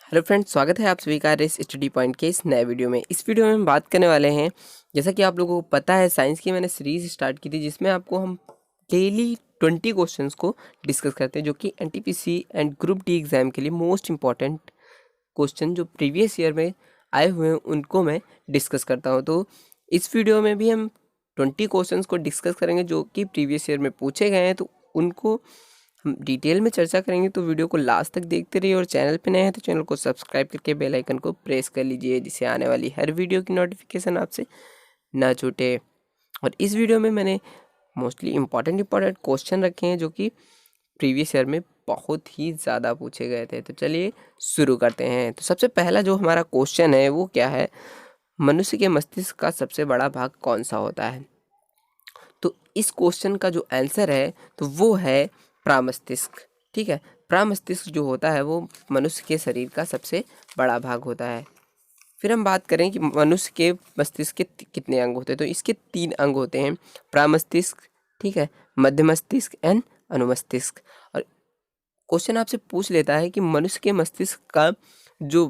Hello friends, स्वागत है आप सभी का रेस स्टडी पॉइंट के इस नए वीडियो में। इस वीडियो में हम बात करने वाले हैं, जैसा कि आप लोगों को पता है, साइंस की मैंने सीरीज स्टार्ट की थी जिसमें आपको हम डेली 20 क्वेश्चंस को डिस्कस करते हैं, जो कि NTPC and group D exam के लिए मोस्ट इंपॉर्टेंट क्वेश्चन जो प्रीवियस ईयर में आए हुए हैं उनको मैं डिस्कस करता हूँ। तो इस वीडियो में भी हम 20 क्वेश्चंस को डिस्कस करेंगे जो कि प्रीवियस ईयर में पूछे गए हैं, तो उनको हम डिटेल में चर्चा करेंगे। तो वीडियो को लास्ट तक देखते रहिए और चैनल पे नए हैं तो चैनल को सब्सक्राइब करके बेल आइकन को प्रेस कर लीजिए, जिससे आने वाली हर वीडियो की नोटिफिकेशन आपसे ना छूटे। और इस वीडियो में मैंने मोस्टली इंपॉर्टेंट क्वेश्चन रखे हैं जो कि प्रीवियस ईयर में बहुत ही ज़्यादा पूछे गए थे। तो चलिए शुरू करते हैं। तो सबसे पहला जो हमारा क्वेश्चन है वो क्या है, मनुष्य के मस्तिष्क का सबसे बड़ा भाग कौन सा होता है। तो इस क्वेश्चन का जो आंसर है तो वो है प्रामस्तिष्क। ठीक है, प्रामस्तिष्क जो होता है वो मनुष्य के शरीर का सबसे बड़ा भाग होता है। फिर हम बात करें कि मनुष्य के मस्तिष्क के कितने अंग होते हैं, तो इसके 3 अंग होते हैं, प्रामस्तिष्क, ठीक है, मध्य मस्तिष्क एंड अनुमस्तिष्क। और क्वेश्चन आपसे पूछ लेता है कि मनुष्य के मस्तिष्क का जो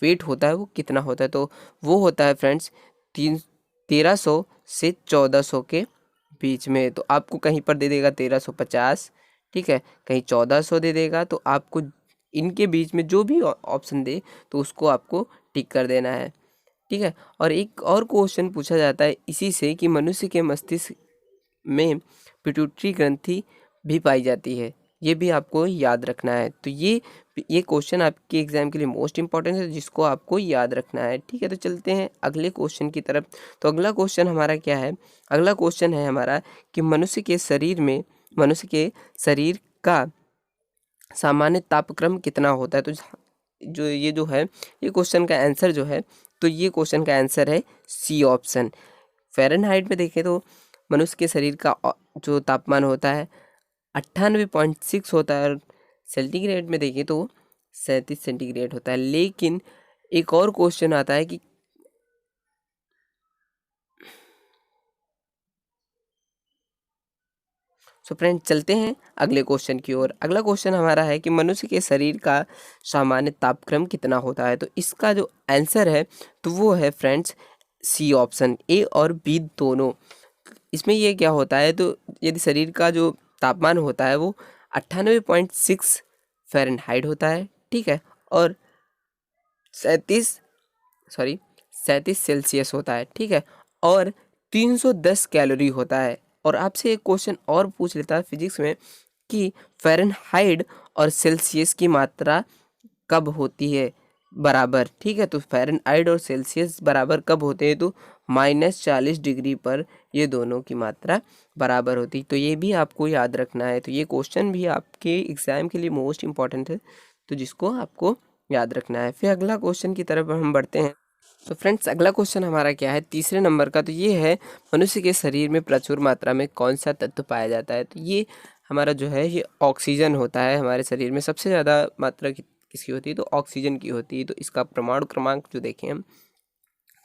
वेट होता है वो कितना होता है, तो वो होता है फ्रेंड्स 1300 से 1400 के बीच में। तो आपको कहीं पर दे देगा 1350, ठीक है, कहीं 1400 दे देगा, तो आपको इनके बीच में जो भी ऑप्शन दे तो उसको आपको टिक कर देना है। ठीक है, और एक और क्वेश्चन पूछा जाता है इसी से कि मनुष्य के मस्तिष्क में पिट्यूटरी ग्रंथि भी पाई जाती है, ये भी आपको याद रखना है। तो ये क्वेश्चन आपके एग्जाम के लिए मोस्ट इंपॉर्टेंट है, जिसको आपको याद रखना है। ठीक है, तो चलते हैं अगले क्वेश्चन की तरफ। तो अगला क्वेश्चन हमारा क्या है, अगला क्वेश्चन है हमारा कि मनुष्य के शरीर का सामान्य तापक्रम कितना होता है। तो जो ये जो है ये क्वेश्चन का आंसर जो है, तो ये क्वेश्चन का आंसर है सी ऑप्शन। फ़ारेनहाइट में देखें तो मनुष्य के शरीर का जो तापमान होता है 98.6 होता है, और सेंटीग्रेड में देखें तो 37 सेंटीग्रेड होता है। लेकिन एक और क्वेश्चन आता है कि सो फ्रेंड, चलते हैं अगले क्वेश्चन की ओर। अगला क्वेश्चन हमारा है कि मनुष्य के शरीर का सामान्य तापक्रम कितना होता है। तो इसका जो आंसर है तो वो है फ्रेंड्स सी ऑप्शन, ए और बी दोनों। इसमें ये क्या होता है, तो यदि शरीर का जो तापमान होता है वो 98.6 फ़ारेनहाइट होता है, ठीक है, और 37 सॉरी 37 सेल्सियस होता है, ठीक है, और 310 कैलोरी होता है। और आपसे एक क्वेश्चन और पूछ लेता है फिजिक्स में कि फ़ारेनहाइट और सेल्सियस की मात्रा कब होती है बराबर। ठीक है, तो फ़ारेनहाइट और सेल्सियस बराबर कब होते हैं, तो -40 डिग्री पर ये दोनों की मात्रा बराबर होती है। तो ये भी आपको याद रखना है। तो ये क्वेश्चन भी आपके एग्ज़ाम के लिए मोस्ट इंपॉर्टेंट है, तो जिसको आपको याद रखना है। फिर अगला क्वेश्चन की तरफ हम बढ़ते हैं। तो फ्रेंड्स, अगला क्वेश्चन हमारा क्या है, तीसरे नंबर का। तो ये है मनुष्य के शरीर में प्रचुर मात्रा में कौन सा तत्व पाया जाता है। तो ये हमारा जो है ये ऑक्सीजन होता है। हमारे शरीर में सबसे ज़्यादा मात्रा किसकी होती है, तो ऑक्सीजन की होती है। तो इसका परमाणु क्रमांक जो देखें हम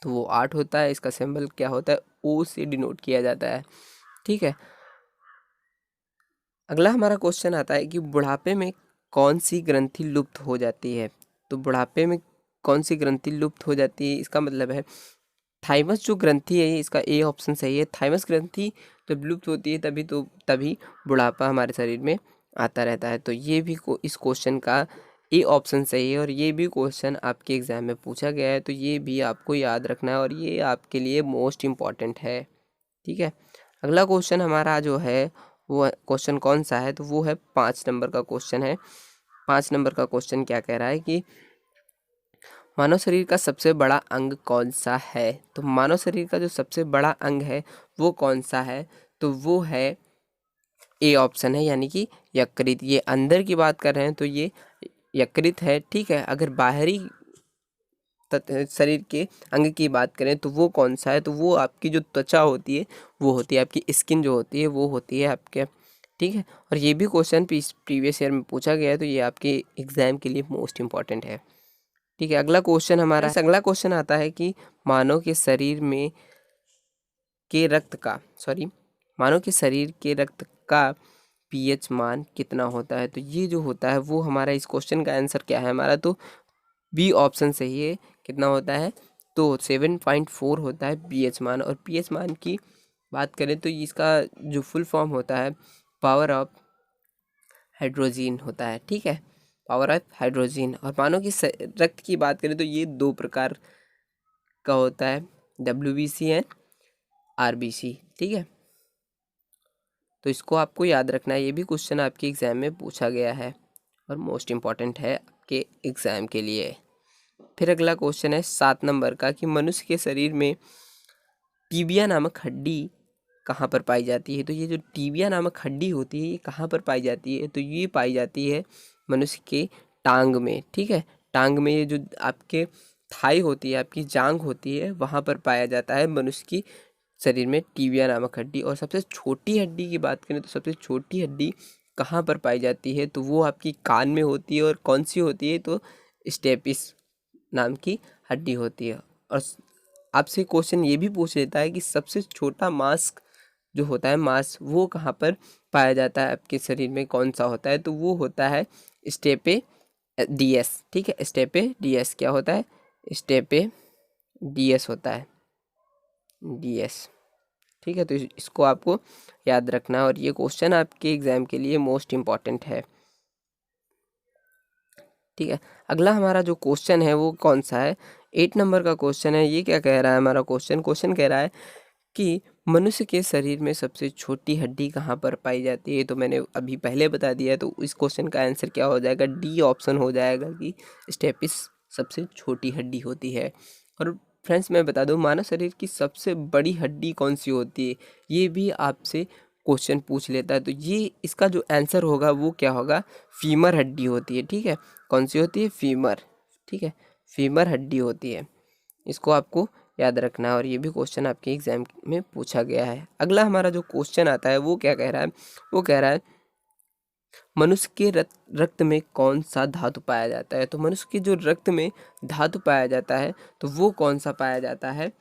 तो वो 8 होता है। इसका सिंबल क्या होता है, ओ से डिनोट किया जाता है। ठीक है, अगला हमारा क्वेश्चन आता है कि बुढ़ापे में कौन सी ग्रंथि लुप्त हो जाती है। तो बुढ़ापे में कौन सी ग्रंथि लुप्त हो जाती है, इसका मतलब है थाइमस जो ग्रंथि है, इसका ए ऑप्शन सही है। थाइमस ग्रंथि जब लुप्त होती है तभी बुढ़ापा हमारे शरीर में आता रहता है। तो ये भी इस क्वेश्चन का ए ऑप्शन सही है, और ये भी क्वेश्चन आपके एग्ज़ाम में पूछा गया है, तो ये भी आपको याद रखना है और ये आपके लिए मोस्ट इम्पॉर्टेंट है। ठीक है, अगला क्वेश्चन हमारा जो है वो क्वेश्चन कौन सा है, तो वो है 5 नंबर का क्वेश्चन है। 5 नंबर का क्वेश्चन क्या कह रहा है कि मानव शरीर का सबसे बड़ा अंग कौन सा है। तो मानव शरीर का जो सबसे बड़ा अंग है वो कौन सा है, तो वो है ए ऑप्शन है, यानी कि यकृत। ये अंदर की बात कर रहे हैं तो ये यकृत है। ठीक है, अगर बाहरी शरीर के अंग की बात करें तो वो कौन सा है, तो वो आपकी जो त्वचा होती है वो होती है, आपकी स्किन जो होती है वो होती है आपके। ठीक है, और ये भी क्वेश्चन प्रीवियस ईयर में पूछा गया है, तो ये आपके एग्ज़ाम के लिए मोस्ट इंपॉर्टेंट है। ठीक है, अगला क्वेश्चन हमारा, अगला क्वेश्चन आता है कि मानव के शरीर में के रक्त का सॉरी मानव के शरीर के रक्त का पीएच मान कितना होता है। तो ये जो होता है वो हमारा, इस क्वेश्चन का आंसर क्या है हमारा, तो बी ऑप्शन सही है। कितना होता है? तो 7.4 होता है pH मान। और pH मान की बात करें तो इसका जो फुल फॉर्म होता है पावर ऑफ हाइड्रोजन होता है, ठीक है, पावर ऑफ हाइड्रोजन। और मानो कि रक्त की बात करें तो ये दो प्रकार का होता है, WBC एंड RBC, ठीक है। तो इसको आपको याद रखना है, ये भी क्वेश्चन आपके एग्ज़ाम में पूछा गया है और मोस्ट इम्पॉर्टेंट है आपके एग्ज़ाम के लिए। फिर अगला क्वेश्चन है 7 नंबर का कि मनुष्य के शरीर में टीबिया नामक हड्डी कहाँ पर पाई जाती है। तो ये जो टीबिया नामक हड्डी होती है ये कहाँ पर पाई जाती है? तो ये पाई जाती है मनुष्य के टांग में, ठीक है। टांग में ये जो आपके थाई होती है, आपकी जांघ होती है, वहाँ पर पाया जाता है मनुष्य की शरीर में टीबिया नामक हड्डी। और सबसे छोटी हड्डी की बात करें तो सबसे छोटी हड्डी कहाँ पर पाई जाती है? तो वो आपकी कान में होती है। और कौन सी होती है? तो स्टेपिस नाम की हड्डी होती है। और आपसे क्वेश्चन ये भी पूछ लेता है कि सबसे छोटा मांस जो होता है, मांस वो कहाँ पर पाया जाता है आपके शरीर में, कौन सा होता है? तो वो होता है स्टेपे DS, ठीक है। स्टेपे DS क्या होता है? स्टेपे DS होता है, DS, ठीक है। तो इसको आपको याद रखना है और ये क्वेश्चन आपके एग्जाम के लिए मोस्ट इम्पॉर्टेंट है, ठीक है। अगला हमारा जो क्वेश्चन है वो कौन सा है? 8 नंबर का क्वेश्चन है। ये क्या कह रहा है हमारा क्वेश्चन कह रहा है कि मनुष्य के शरीर में सबसे छोटी हड्डी कहाँ पर पाई जाती है। तो मैंने अभी पहले बता दिया है, तो इस क्वेश्चन का आंसर क्या हो जाएगा? D ऑप्शन हो जाएगा कि स्टेपिस सबसे छोटी हड्डी होती है। और फ्रेंड्स मैं बता दूं, मानव शरीर की सबसे बड़ी हड्डी कौन सी होती है, ये भी आपसे क्वेश्चन पूछ लेता है। तो ये इसका जो आंसर होगा वो क्या होगा? फीमर हड्डी होती है, ठीक है। कौन सी होती है? फीमर, ठीक है, फीमर हड्डी होती है। इसको आपको याद रखना है और ये भी क्वेश्चन आपके एग्जाम में पूछा गया है। अगला हमारा जो क्वेश्चन आता है वो क्या कह रहा है? वो कह रहा है मनुष्य के रक्त में कौन सा धातु पाया जाता है। तो मनुष्य के जो रक्त में धातु पाया जाता है तो वो कौन सा पाया जाता है?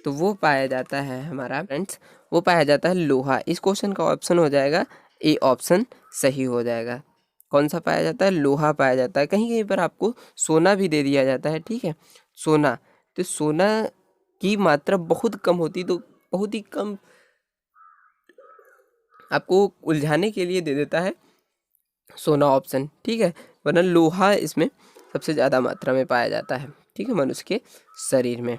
तो वो पाया जाता है हमारा फ्रेंड्स, वो पाया जाता है लोहा। इस क्वेश्चन का ऑप्शन हो जाएगा ए ऑप्शन सही हो जाएगा। कौन सा पाया जाता है? लोहा पाया जाता है। कहीं कहीं पर आपको सोना भी दे दिया जाता है, ठीक है, सोना। तो सोना की मात्रा बहुत कम होती, तो बहुत ही कम आपको उलझाने के लिए दे देता है सोना ऑप्शन, ठीक है, वरना लोहा इसमें सबसे ज़्यादा मात्रा में पाया जाता है, ठीक है, मनुष्य के शरीर में।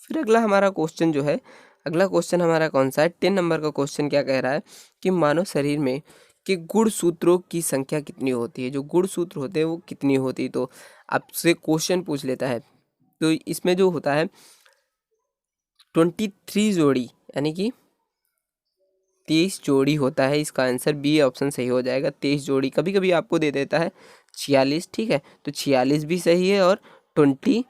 फिर अगला हमारा क्वेश्चन जो है, अगला क्वेश्चन हमारा कौन सा है? 10 नंबर का क्वेश्चन क्या कह रहा है कि मानव शरीर में के गुणसूत्रों की संख्या कितनी होती है। जो गुणसूत्र होते हैं वो कितनी होती है? तो आपसे क्वेश्चन पूछ लेता है। तो इसमें जो होता है 23 जोड़ी, यानी कि 23 जोड़ी होता है। इसका आंसर बी ऑप्शन सही हो जाएगा, 23 जोड़ी। कभी कभी आपको दे देता है 46, ठीक है, तो 46 भी सही है। और 23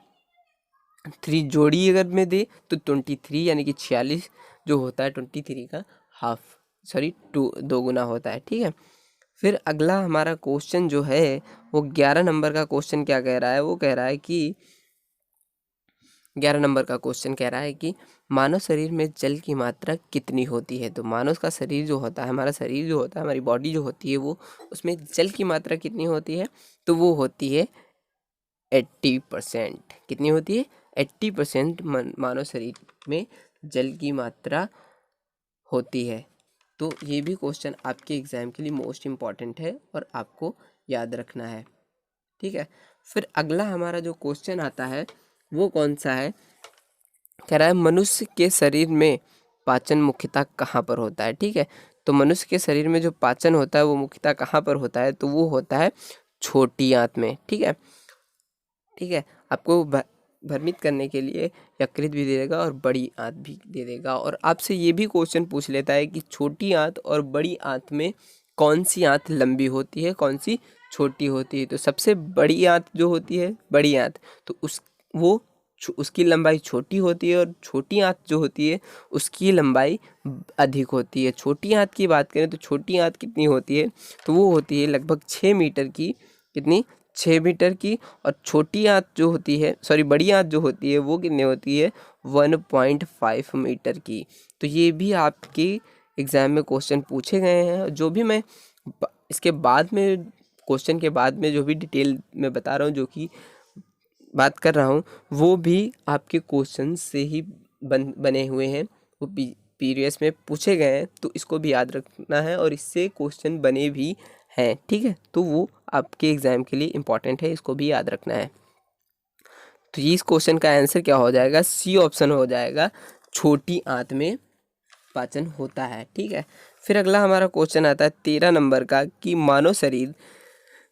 जोड़ी अगर मैं दे तो 23 यानी कि 46 जो होता है 23 का हाफ, सॉरी 2 गुना होता है, ठीक है। फिर अगला हमारा क्वेश्चन जो है वो 11 नंबर का क्वेश्चन क्या कह रहा है? वो कह रहा है कि 11 नंबर का क्वेश्चन कह रहा है कि मानव शरीर में जल की मात्रा कितनी होती है। तो मानव का शरीर जो होता है, हमारा शरीर जो होता है, हमारी बॉडी जो होती है, वो उसमें जल की मात्रा कितनी होती है? तो वो होती है 80%। कितनी होती है? 80% मानव शरीर में जल की मात्रा होती है। तो ये भी क्वेश्चन आपके एग्जाम के लिए मोस्ट इम्पॉर्टेंट है और आपको याद रखना है, ठीक है। फिर अगला हमारा जो क्वेश्चन आता है वो कौन सा है? कह रहा है मनुष्य के शरीर में पाचन मुख्यतः कहाँ पर होता है, ठीक है। तो मनुष्य के शरीर में जो पाचन होता है वो मुख्यतः कहाँ पर होता है? तो वो होता है छोटी आंत में, ठीक है, ठीक है। आपको भ्रमित करने के लिए यकृत भी दे देगा और बड़ी आंत भी दे देगा। और आपसे ये भी क्वेश्चन पूछ लेता है कि छोटी आंत और बड़ी आंत में कौन सी आंत लंबी होती है, कौन सी छोटी होती है। तो सबसे बड़ी आंत जो होती है, बड़ी आंत, तो उसकी लंबाई छोटी होती है। और छोटी आंत जो होती है उसकी लंबाई अधिक होती है। छोटी आंत की बात करें तो छोटी आंत कितनी होती है? तो वो होती है लगभग 6 मीटर की। कितनी? 6 मीटर की। और छोटी आंत जो होती है, सॉरी बड़ी आंत जो होती है वो कितनी होती है? 1.5 मीटर की। तो ये भी आपके एग्ज़ाम में क्वेश्चन पूछे गए हैं। जो भी मैं इसके बाद में क्वेश्चन के बाद में जो भी डिटेल में बता रहा हूँ, जो कि बात कर रहा हूँ वो भी आपके क्वेश्चन से ही बने हुए हैं, वो प्रीवियस में पूछे गए हैं, तो इसको भी याद रखना है और इससे क्वेश्चन बने भी हैं, ठीक है। तो वो आपके एग्ज़ाम के लिए इम्पॉर्टेंट है, इसको भी याद रखना है। तो इस क्वेश्चन का आंसर क्या हो जाएगा, सी ऑप्शन हो जाएगा, छोटी आंत में पाचन होता है, ठीक है। फिर अगला हमारा क्वेश्चन आता है 13 नंबर का कि मानव शरीर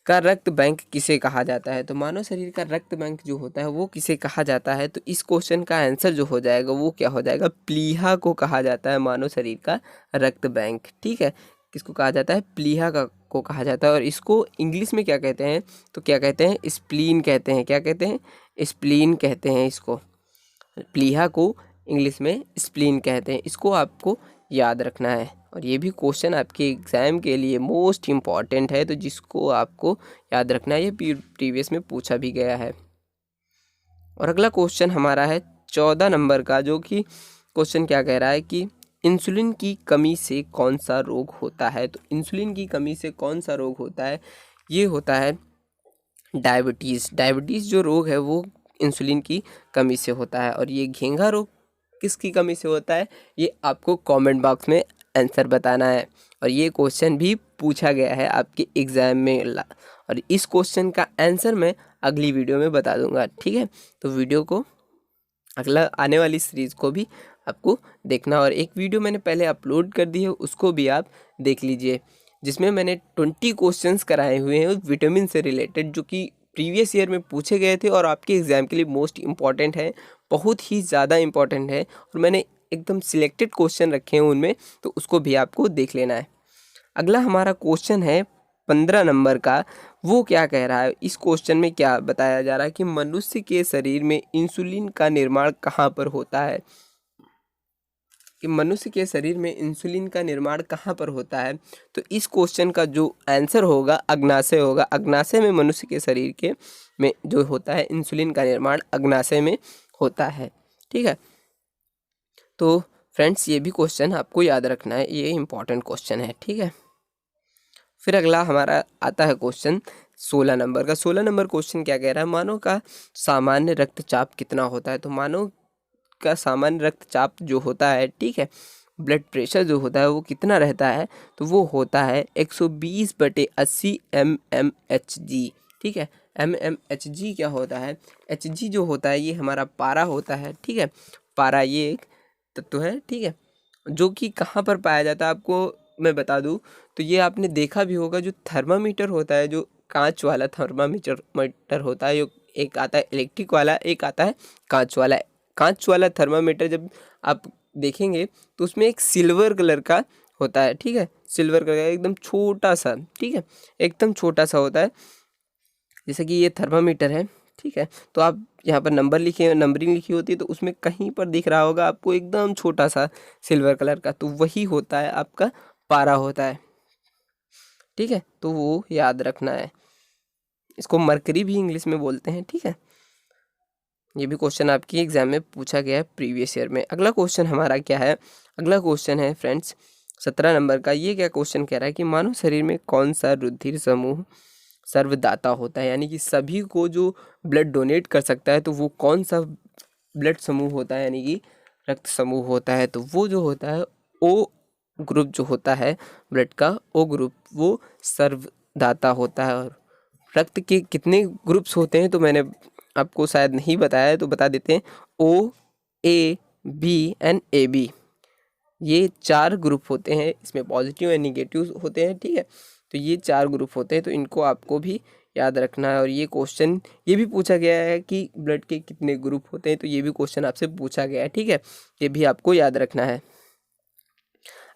का रक्त बैंक किसे कहा जाता है। तो मानव शरीर का रक्त बैंक जो होता है वो किसे कहा जाता है, तो इस क्वेश्चन का आंसर जो हो जाएगा वो क्या हो जाएगा, प्लीहा को कहा जाता है मानव शरीर का रक्त बैंक, ठीक है। किसको कहा जाता है, प्लीहा को कहा जाता है। और इसको इंग्लिश में क्या कहते हैं, तो क्या कहते हैं, स्प्लीन कहते हैं। क्या कहते हैं, स्प्लीन कहते हैं इसको। प्लीहा को इंग्लिश में स्प्लीन कहते हैं, इसको आपको याद रखना है। और ये भी क्वेश्चन आपके एग्ज़ाम के लिए मोस्ट इम्पॉर्टेंट है, तो जिसको आपको याद रखना है, ये प्रीवियस में पूछा भी गया है। और अगला क्वेश्चन हमारा है 14 नंबर का, जो कि क्वेश्चन क्या कह रहा है कि इंसुलिन की कमी से कौन सा रोग होता है। तो इंसुलिन की कमी से कौन सा रोग होता है, ये होता है डायबिटीज़। डायबिटीज़ जो रोग है वो इंसुलिन की कमी से होता है। और ये घेंघा रोग किसकी कमी से होता है, ये आपको कमेंट बॉक्स में आंसर बताना है। और ये क्वेश्चन भी पूछा गया है आपके एग्ज़ाम में, और इस क्वेश्चन का आंसर मैं अगली वीडियो में बता दूंगा, ठीक है। तो वीडियो को, अगला आने वाली सीरीज़ को भी आपको देखना। और एक वीडियो मैंने पहले अपलोड कर दी है, उसको भी आप देख लीजिए, जिसमें मैंने 20 क्वेश्चंस कराए हुए हैं विटामिन से रिलेटेड, जो कि प्रीवियस ईयर में पूछे गए थे और आपके एग्ज़ाम के लिए मोस्ट इम्पॉर्टेंट है, बहुत ही ज़्यादा इम्पॉर्टेंट है। और मैंने एकदम सिलेक्टेड क्वेश्चन रखे हैं उनमें, तो उसको भी आपको देख लेना है। अगला हमारा क्वेश्चन है 15 नंबर का, वो क्या कह रहा है, इस क्वेश्चन में क्या बताया जा रहा है कि मनुष्य के शरीर में इंसुलिन का निर्माण कहाँ पर होता है। कि मनुष्य के शरीर में इंसुलिन का निर्माण कहाँ पर होता है, तो इस क्वेश्चन का जो आंसर होगा अग्नाशय होगा। अग्नाशय में मनुष्य के शरीर के में जो होता है इंसुलिन का निर्माण अग्नाशय में होता है, ठीक है। तो फ्रेंड्स ये भी क्वेश्चन आपको याद रखना है, ये इंपॉर्टेंट क्वेश्चन है, ठीक है। फिर अगला हमारा आता है क्वेश्चन 16 नंबर का। 16 नंबर क्वेश्चन क्या कह रहा है, मानव का सामान्य रक्तचाप कितना होता है। तो मानव का सामान्य रक्तचाप जो होता है, ठीक है, ब्लड प्रेशर जो होता है वो कितना रहता है, तो वो होता है 120/80 mmHg, ठीक है। mmHg क्या होता है, Hg जो होता है ये हमारा पारा होता है, ठीक है। पारा ये एक तत्व है, ठीक है, जो कि कहाँ पर पाया जाता है आपको मैं बता दूं, तो ये आपने देखा भी होगा, जो थर्मामीटर होता है, जो कांच वाला थर्मामीटर होता है, एक आता है इलेक्ट्रिक वाला, एक आता है कांच वाला। कांच वाला थर्मामीटर जब आप देखेंगे तो उसमें एक सिल्वर कलर का होता है, ठीक है, सिल्वर कलर का एकदम छोटा सा, ठीक है, एकदम छोटा सा होता है। जैसे कि ये थर्मामीटर है, ठीक है, तो आप यहाँ पर नंबर लिखे, नंबरिंग लिखी होती है, तो उसमें कहीं पर दिख रहा होगा आपको एकदम छोटा सा सिल्वर कलर का, तो वही होता है आपका पारा होता है, ठीक है। तो वो याद रखना है, इसको मरकरी भी इंग्लिश में बोलते हैं, ठीक है। ये भी क्वेश्चन आपकी एग्जाम में पूछा गया है प्रीवियस ईयर में। अगला क्वेश्चन हमारा क्या है, अगला क्वेश्चन है फ्रेंड्स 17 नंबर का। ये क्या क्वेश्चन कह रहा है कि मानव शरीर में कौन सा रुधिर समूह सर्वदाता होता है, यानी कि सभी को जो ब्लड डोनेट कर सकता है, तो वो कौन सा ब्लड समूह होता है, यानी कि रक्त समूह होता है। तो वो जो होता है ओ ग्रुप जो होता है ब्लड का, ओ ग्रुप वो सर्वदाता होता है। और रक्त के कितने ग्रुप्स होते हैं तो मैंने आपको शायद नहीं बताया है, तो बता देते हैं, ओ, ए, बी एंड ए बी, ये 4 ग्रुप होते हैं, इसमें पॉजिटिव एंड निगेटिव होते हैं, ठीक है। तो ये 4 ग्रुप होते हैं, तो इनको आपको भी याद रखना है। और ये क्वेश्चन ये भी पूछा गया है कि ब्लड के कितने ग्रुप होते हैं, तो ये भी क्वेश्चन आपसे पूछा गया है, ठीक है, ये भी आपको याद रखना है।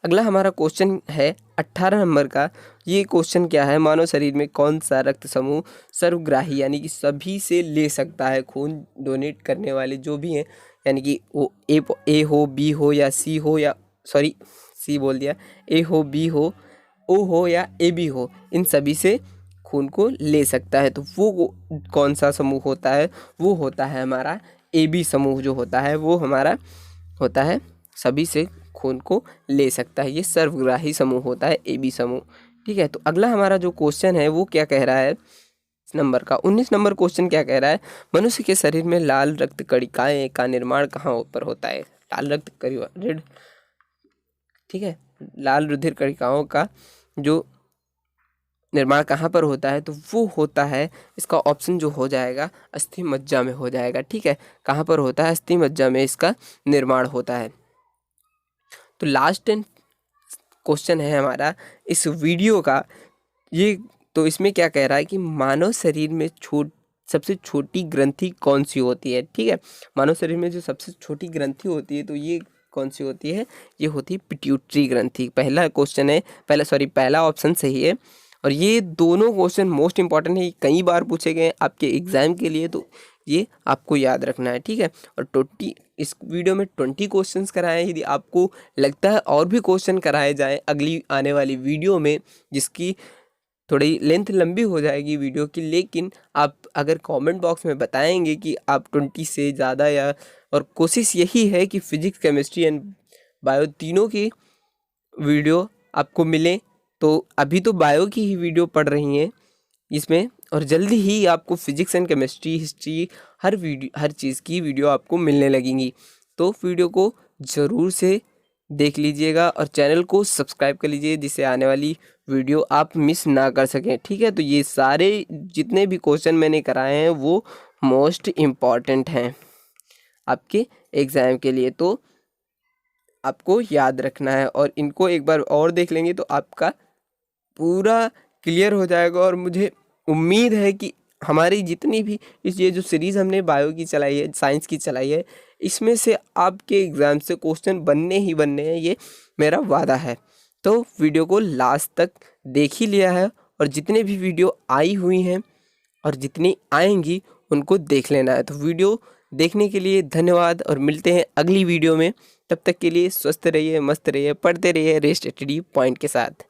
अगला हमारा क्वेश्चन है 18 नंबर का। ये क्वेश्चन क्या है, मानव शरीर में कौन सा रक्त समूह सर्वग्राही, यानी कि सभी से ले सकता है, खून डोनेट करने वाले जो भी हैं, यानी कि वो ए हो, बी हो या सी हो, या सॉरी सी बोल दिया, ए हो, बी हो, ओ हो या ए बी हो, इन सभी से खून को ले सकता है। तो वो कौन सा समूह होता है, वो होता है हमारा ए बी समूह जो होता है, वो हमारा होता है सभी से खून को ले सकता है, ये सर्वग्राही समूह होता है ए बी समूह, ठीक है। तो अगला हमारा जो क्वेश्चन है वो क्या कह रहा है, नंबर का। 19 नंबर क्वेश्चन क्या कह रहा है, मनुष्य के शरीर में लाल रक्त कणिकाएं का निर्माण कहाँ पर होता है। लाल रक्त रेड, ठीक है, लाल रुधिर कणिकाओं का जो निर्माण कहाँ पर होता है, तो वो होता है, इसका ऑप्शन जो हो जाएगा अस्थि मज्जा में हो जाएगा। ठीक है, कहाँ पर होता है, अस्थि मज्जा में इसका निर्माण होता है। तो लास्ट एंड क्वेश्चन है हमारा इस वीडियो का ये। तो इसमें क्या कह रहा है कि मानव शरीर में सबसे छोटी ग्रंथि कौन सी होती है। ठीक है, मानव शरीर में जो सबसे छोटी ग्रंथि होती है तो ये कौन सी होती है, ये होती है पिट्यूटरी ग्रंथि। पहला क्वेश्चन है, पहला ऑप्शन सही है। और ये दोनों क्वेश्चन मोस्ट इंपॉर्टेंट है, कई बार पूछे गए आपके एग्जाम के लिए, तो ये आपको याद रखना है। ठीक है, और इस वीडियो में 20 क्वेश्चंस कराए हैं। यदि आपको लगता है और भी क्वेश्चन कराए जाएं अगली आने वाली वीडियो में, जिसकी थोड़ी लेंथ लंबी हो जाएगी वीडियो की, लेकिन आप अगर कमेंट बॉक्स में बताएंगे कि आप 20 से ज़्यादा या, और कोशिश यही है कि फिजिक्स केमिस्ट्री एंड बायो तीनों की वीडियो आपको मिले। तो अभी तो बायो की ही वीडियो पढ़ रही हैं इसमें, और जल्दी ही आपको फिजिक्स एंड केमिस्ट्री, हिस्ट्री, हर चीज़ की वीडियो आपको मिलने लगेंगी। तो वीडियो को ज़रूर से देख लीजिएगा और चैनल को सब्सक्राइब कर लीजिए, जिससे आने वाली वीडियो आप मिस ना कर सकें। ठीक है, तो ये सारे जितने भी क्वेश्चन मैंने कराए हैं वो मोस्ट इम्पॉर्टेंट हैं आपके एग्ज़ाम के लिए, तो आपको याद रखना है। और इनको एक बार और देख लेंगे तो आपका पूरा क्लियर हो जाएगा। और मुझे उम्मीद है कि हमारी जितनी भी ये जो सीरीज़ हमने बायो की चलाई है, साइंस की चलाई है, इसमें से आपके एग्ज़ाम से क्वेश्चन बनने ही बनने हैं, ये मेरा वादा है। तो वीडियो को लास्ट तक देख ही लिया है, और जितने भी वीडियो आई हुई हैं और जितनी आएंगी उनको देख लेना है। तो वीडियो देखने के लिए धन्यवाद, और मिलते हैं अगली वीडियो में। तब तक के लिए स्वस्थ रहिए, मस्त रहिए, पढ़ते रहिए रेस्ट स्टडी पॉइंट के साथ।